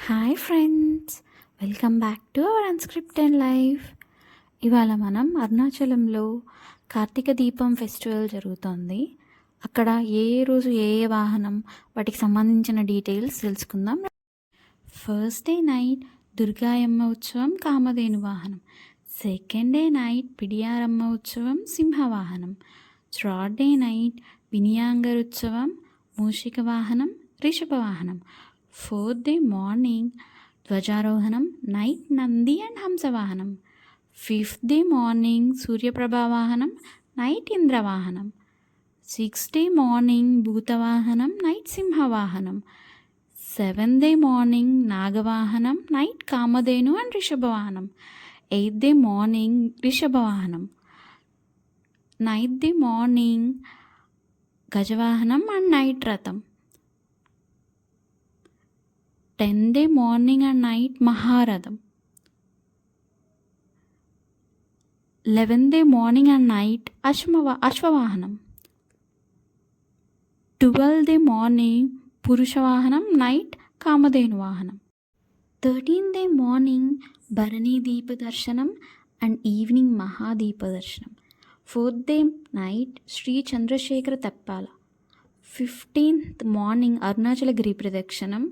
Hi friends, welcome back to our unscripted life. ఇవాళ మనం అరుణాచలంలో కార్తీక దీపం ఫెస్టివల్ జరుగుతోంది. అక్కడ ఏ రోజు ఏ వాహనం, వాటికి సంబంధించిన డీటెయిల్స్ తెలుసుకుందాం. ఫస్ట్ డే నైట్ దుర్గాయమ్మ ఉత్సవం కామధేను వాహనం. సెకండ్ డే నైట్ పిడియారమ్మ ఉత్సవం సింహవాహనం. థర్డ్ డే నైట్ వినియాంగర్ ఉత్సవం మూషిక వాహనం రిషభ వాహనం. ఫోర్త్ డే మార్నింగ్ ధ్వజారోహణం నైట్ నంది అండ్ హంసవాహనం. ఫిఫ్త్ డే మార్నింగ్ సూర్యప్రభా వాహనం నైట్ ఇంద్రవాహనం. సిక్స్త్ డే మార్నింగ్ భూతవాహనం నైట్ సింహవాహనం. సెవెంత్ డే మార్నింగ్ నాగవాహనం నైట్ కామధేను అండ్ రిషభవాహనం. ఎయిత్ డే మార్నింగ్ రిషభవాహనం. నైన్త్ డే మార్నింగ్ గజవాహనం అండ్ నైట్ రథం. 10th day morning and night మహారథం. 11th day morning and night అశ్వవాహనం. 12th day morning పురుషవాహనం night Kamadhenu వాహనం. 13th డే మార్నింగ్ భరణీ దీప దర్శనం అండ్ ఈవినింగ్ మహాదీప దర్శనం. 4th day night Shri Chandrasekhara తెప్పాల. 15th మార్నింగ్ అరుణాచల గిరి ప్రదక్షిణం.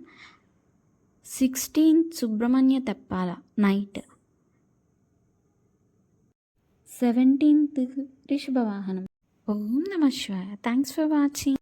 16th Subrahmanya తెప్పాల night. 17th రిషభవాహనం. ఓం నమః శివాయ. Thanks for watching.